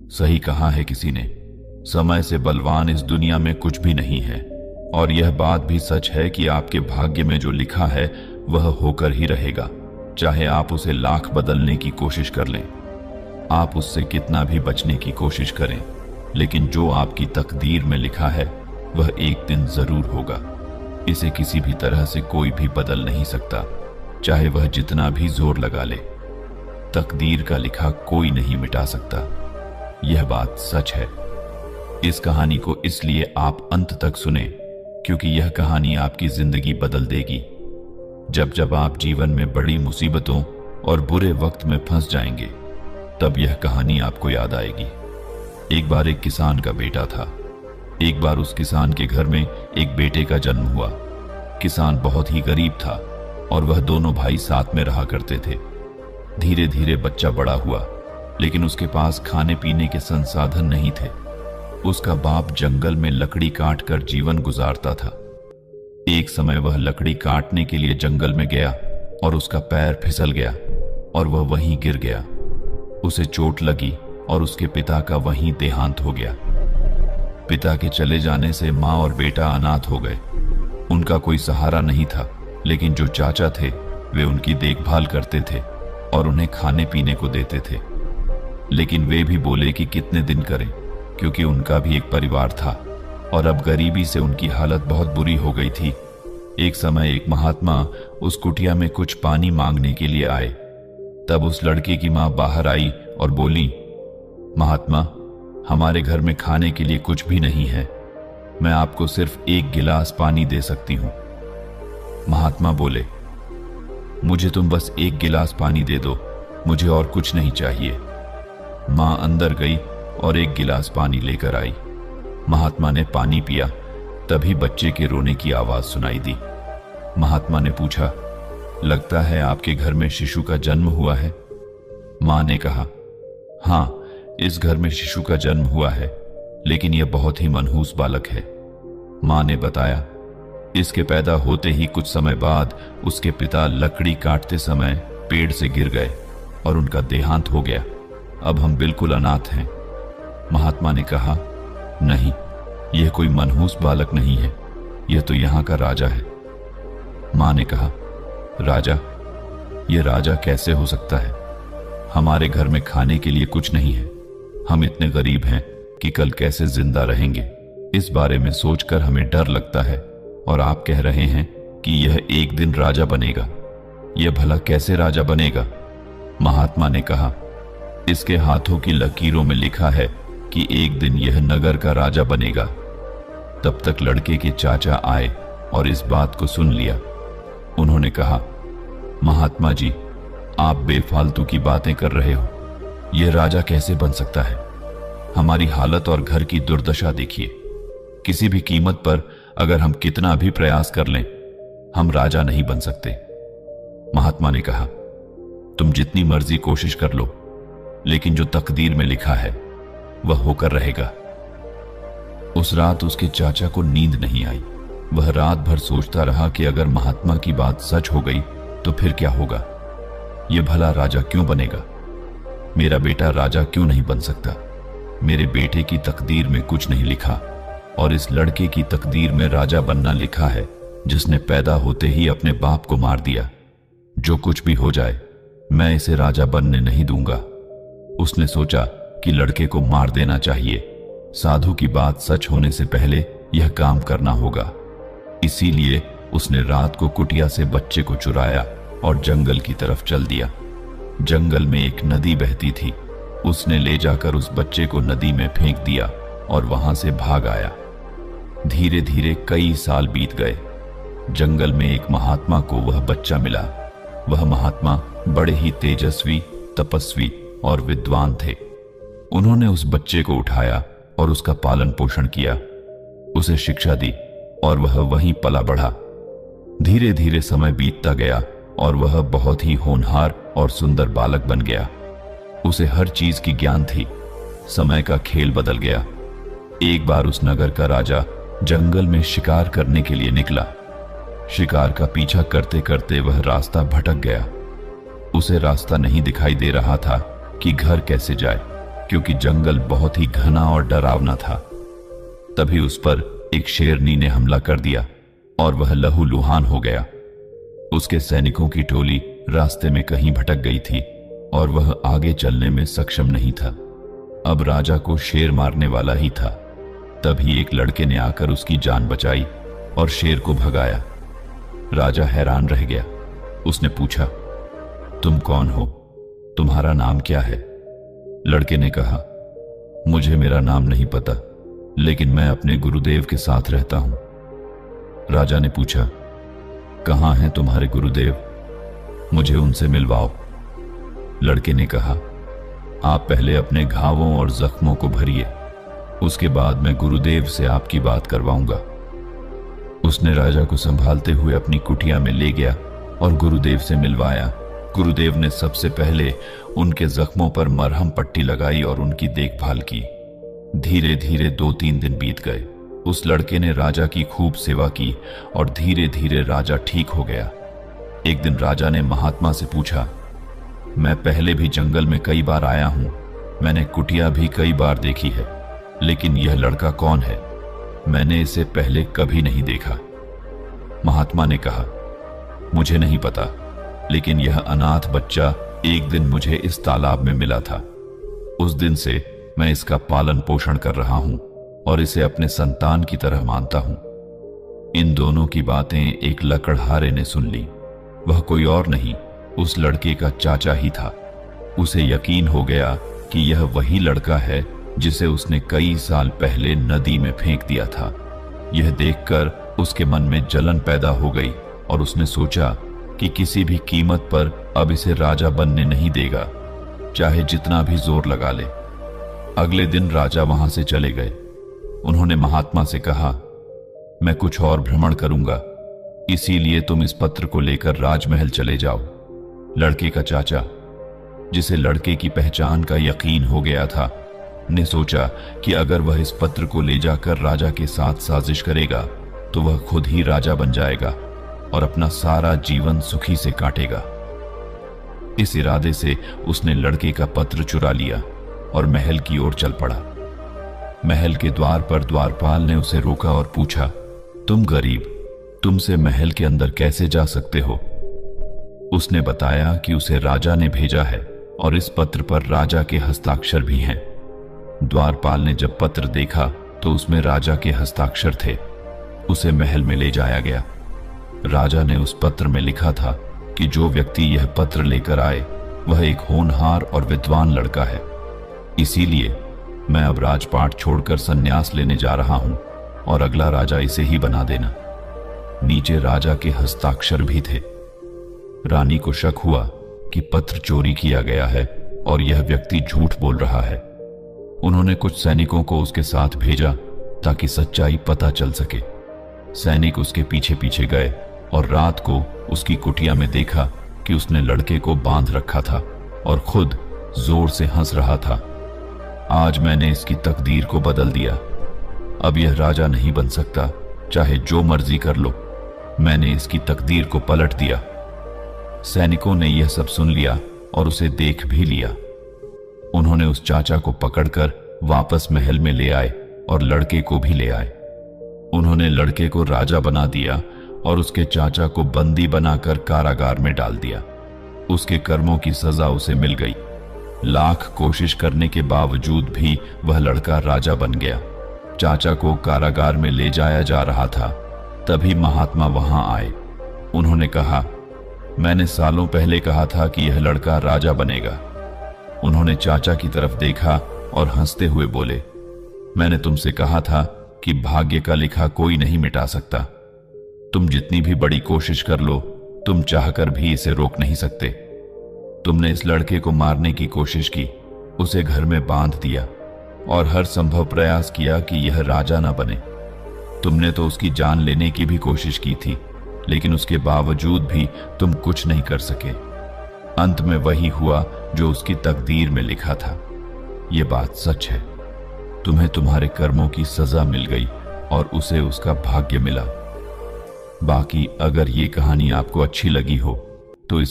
सही कहा है किसी ने, समय से बलवान इस दुनिया में कुछ भी नहीं है। और यह बात भी सच है कि आपके भाग्य में जो लिखा है वह होकर ही रहेगा, चाहे आप उसे लाख बदलने की कोशिश कर लें, आप उससे कितना भी बचने की कोशिश करें, लेकिन जो आपकी तकदीर में लिखा है वह एक दिन जरूर होगा। इसे किसी भी तरह से कोई भी बदल नहीं सकता, चाहे वह जितना भी जोर लगा ले। तकदीर का लिखा कोई नहीं मिटा सकता, यह बात सच है। इस कहानी को इसलिए आप अंत तक सुने क्योंकि यह कहानी आपकी जिंदगी बदल देगी। जब जब आप जीवन में बड़ी मुसीबतों और बुरे वक्त में फंस जाएंगे, तब यह कहानी आपको याद आएगी। एक बार एक किसान का बेटा था। एक बार उस किसान के घर में एक बेटे का जन्म हुआ। किसान बहुत ही गरीब था और वह दोनों भाई साथ में रहा करते थे। धीरे धीरे बच्चा बड़ा हुआ, लेकिन उसके पास खाने पीने के संसाधन नहीं थे। उसका बाप जंगल में लकड़ी काट कर जीवन गुजारता था। एक समय वह लकड़ी काटने के लिए जंगल में गया और उसका पैर फिसल गया और वह वहीं गिर गया। उसे चोट लगी और उसके पिता का वहीं देहांत हो गया। पिता के चले जाने से मां और बेटा अनाथ हो गए। उनका कोई सहारा नहीं था, लेकिन जो चाचा थे वे उनकी देखभाल करते थे और उन्हें खाने पीने को देते थे। लेकिन वे भी बोले कि कितने दिन करें, क्योंकि उनका भी एक परिवार था और अब गरीबी से उनकी हालत बहुत बुरी हो गई थी। एक समय एक महात्मा उस कुटिया में कुछ पानी मांगने के लिए आए। तब उस लड़के की मां बाहर आई और बोली, महात्मा, हमारे घर में खाने के लिए कुछ भी नहीं है, मैं आपको सिर्फ एक गिलास पानी दे सकती हूं। महात्मा बोले, मुझे तुम बस एक गिलास पानी दे दो, मुझे और कुछ नहीं चाहिए। मां अंदर गई और एक गिलास पानी लेकर आई। महात्मा ने पानी पिया, तभी बच्चे के रोने की आवाज सुनाई दी। महात्मा ने पूछा, लगता है आपके घर में शिशु का जन्म हुआ है? मां ने कहा, हां, इस घर में शिशु का जन्म हुआ है, लेकिन यह बहुत ही मनहूस बालक है। मां ने बताया, इसके पैदा होते ही कुछ समय बाद उसके पिता लकड़ी काटते समय पेड़ से गिर गए और उनका देहांत हो गया। अब हम बिल्कुल अनाथ हैं। महात्मा ने कहा, नहीं, यह कोई मनहूस बालक नहीं है, यह तो यहां का राजा है। मां ने कहा, राजा? यह राजा कैसे हो सकता है? हमारे घर में खाने के लिए कुछ नहीं है, हम इतने गरीब हैं कि कल कैसे जिंदा रहेंगे, इस बारे में सोचकर हमें डर लगता है। और आप कह रहे हैं कि यह एक दिन राजा बनेगा, यह भला कैसे राजा बनेगा? महात्मा ने कहा, इसके हाथों की लकीरों में लिखा है कि एक दिन यह नगर का राजा बनेगा। तब तक लड़के के चाचा आए और इस बात को सुन लिया। उन्होंने कहा, महात्मा जी, आप बेफालतू की बातें कर रहे हो, यह राजा कैसे बन सकता है? हमारी हालत और घर की दुर्दशा देखिए। किसी भी कीमत पर अगर हम कितना भी प्रयास कर लें, हम राजा नहीं बन सकते। महात्मा ने कहा, तुम जितनी मर्जी कोशिश कर लो, लेकिन जो तकदीर में लिखा है वह होकर रहेगा। उस रात उसके चाचा को नींद नहीं आई। वह रात भर सोचता रहा कि अगर महात्मा की बात सच हो गई तो फिर क्या होगा? यह भला राजा क्यों बनेगा? मेरा बेटा राजा क्यों नहीं बन सकता? मेरे बेटे की तकदीर में कुछ नहीं लिखा और इस लड़के की तकदीर में राजा बनना लिखा है, जिसने पैदा होते ही अपने बाप को मार दिया। जो कुछ भी हो जाए, मैं इसे राजा बनने नहीं दूंगा। उसने सोचा कि लड़के को मार देना चाहिए। साधु की बात सच होने से पहले यह काम करना होगा। इसीलिए उसने रात को कुटिया से बच्चे को चुराया और जंगल की तरफ चल दिया। जंगल में एक नदी बहती थी। उसने ले जाकर उस बच्चे को नदी में फेंक दिया और वहां से भाग आया। धीरे धीरे कई साल बीत गए। जंगल में एक महात्मा को वह बच्चा मिला। वह महात्मा बड़े ही तेजस्वी, तपस्वी और विद्वान थे। उन्होंने उस बच्चे को उठाया और उसका पालन पोषण किया, उसे शिक्षा दी और वह वहीं पला बढ़ा। धीरे धीरे समय बीतता गया और वह बहुत ही होनहार और सुंदर बालक बन गया। उसे हर चीज की ज्ञान थी। समय का खेल बदल गया। एक बार उस नगर का राजा जंगल में शिकार करने के लिए निकला। शिकार का पीछा करते करते वह रास्ता भटक गया। उसे रास्ता नहीं दिखाई दे रहा था कि घर कैसे जाए। क्योंकि जंगल बहुत ही घना और डरावना था। तभी उस पर एक शेरनी ने हमला कर दिया और वह लहूलुहान हो गया। उसके सैनिकों की टोली रास्ते में कहीं भटक गई थी और वह आगे चलने में सक्षम नहीं था। अब राजा को शेर मारने वाला ही था। तभी एक लड़के ने आकर उसकी जान बचाई और शेर को भगाया। राजा हैरान रह गया। उसने पूछा, तुम कौन हो? तुम्हारा नाम क्या है? लड़के ने कहा, मुझे मेरा नाम नहीं पता, लेकिन मैं अपने गुरुदेव के साथ रहता हूं। राजा ने पूछा, कहां हैं तुम्हारे गुरुदेव? मुझे उनसे मिलवाओ। लड़के ने कहा, आप पहले अपने घावों और जख्मों को भरिए, उसके बाद मैं गुरुदेव से आपकी बात करवाऊंगा। उसने राजा को संभालते हुए अपनी कुटिया में ले गया और गुरुदेव से मिलवाया। गुरुदेव ने सबसे पहले उनके जख्मों पर मरहम पट्टी लगाई और उनकी देखभाल की। धीरे धीरे 2-3 दिन बीत गए। उस लड़के ने राजा की खूब सेवा की और धीरे धीरे राजा ठीक हो गया। एक दिन राजा ने महात्मा से पूछा, मैं पहले भी जंगल में कई बार आया हूं, मैंने कुटिया भी कई बार देखी है, लेकिन यह लड़का कौन है? मैंने इसे पहले कभी नहीं देखा। महात्मा ने कहा, मुझे नहीं पता, लेकिन यह अनाथ बच्चा एक दिन मुझे इस तालाब में मिला था। उस दिन से मैं इसका पालन पोषण कर रहा हूं और इसे अपने संतान की तरह मानता हूं। इन दोनों की बातें एक लकड़हारे ने सुन ली। वह कोई और नहीं, उस लड़के का चाचा ही था। उसे यकीन हो गया कि यह वही लड़का है जिसे उसने कई साल पहले नदी में फेंक दिया था। यह देखकर उसके मन में जलन पैदा हो गई और उसने सोचा कि किसी भी कीमत पर अब इसे राजा बनने नहीं देगा, चाहे जितना भी जोर लगा ले। अगले दिन राजा वहां से चले गए। उन्होंने महात्मा से कहा, मैं कुछ और भ्रमण करूंगा, इसीलिए तुम इस पत्र को लेकर राजमहल चले जाओ। लड़के का चाचा, जिसे लड़के की पहचान का यकीन हो गया था, ने सोचा कि अगर वह इस पत्र को ले जाकर राजा के साथ साजिश करेगा तो वह खुद ही राजा बन जाएगा और अपना सारा जीवन सुखी से काटेगा। इस इरादे से उसने लड़के का पत्र चुरा लिया और महल की ओर चल पड़ा। महल के द्वार पर द्वारपाल ने उसे रोका और पूछा, तुम गरीब, तुमसे महल के अंदर कैसे जा सकते हो? उसने बताया कि उसे राजा ने भेजा है और इस पत्र पर राजा के हस्ताक्षर भी हैं। द्वारपाल ने जब पत्र देखा तो उसमें राजा के हस्ताक्षर थे। उसे महल में ले जाया गया। राजा ने उस पत्र में लिखा था कि जो व्यक्ति यह पत्र लेकर आए वह एक होनहार और विद्वान लड़का है, इसीलिए मैं अब राजपाट छोड़कर संन्यास लेने जा रहा हूं और अगला राजा इसे ही बना देना। नीचे राजा के हस्ताक्षर भी थे। रानी को शक हुआ कि पत्र चोरी किया गया है और यह व्यक्ति झूठ बोल रहा है। उन्होंने कुछ सैनिकों को उसके साथ भेजा ताकि सच्चाई पता चल सके। सैनिक उसके पीछे पीछे गए और रात को उसकी कुटिया में देखा कि उसने लड़के को बांध रखा था और खुद जोर से हंस रहा था। आज मैंने इसकी तकदीर को बदल दिया। अब यह राजा नहीं बन सकता, चाहे जो मर्जी कर लो। मैंने इसकी तकदीर को पलट दिया। सैनिकों ने यह सब सुन लिया और उसे देख भी लिया। उन्होंने उस चाचा को पकड़कर वापस महल में ले आए और लड़के को भी ले आए। उन्होंने लड़के को राजा बना दिया और उसके चाचा को बंदी बनाकर कारागार में डाल दिया। उसके कर्मों की सजा उसे मिल गई। लाख कोशिश करने के बावजूद भी वह लड़का राजा बन गया। चाचा को कारागार में ले जाया जा रहा था, तभी महात्मा वहां आए। उन्होंने कहा, मैंने सालों पहले कहा था कि यह लड़का राजा बनेगा। उन्होंने चाचा की तरफ देखा और हंसते हुए बोले, मैंने तुमसे कहा था कि भाग्य का लिखा कोई नहीं मिटा सकता। तुम जितनी भी बड़ी कोशिश कर लो, तुम चाहकर भी इसे रोक नहीं सकते। तुमने इस लड़के को मारने की कोशिश की, उसे घर में बांध दिया और हर संभव प्रयास किया कि यह राजा ना बने। तुमने तो उसकी जान लेने की भी कोशिश की थी, लेकिन उसके बावजूद भी तुम कुछ नहीं कर सके। अंत में वही हुआ जो उसकी तकदीर में लिखा था। यह बात सच है। तुम्हें तुम्हारे कर्मों की सजा मिल गई और उसे उसका भाग्य मिला। बाकी अगर ये कहानी आपको अच्छी लगी हो तो इस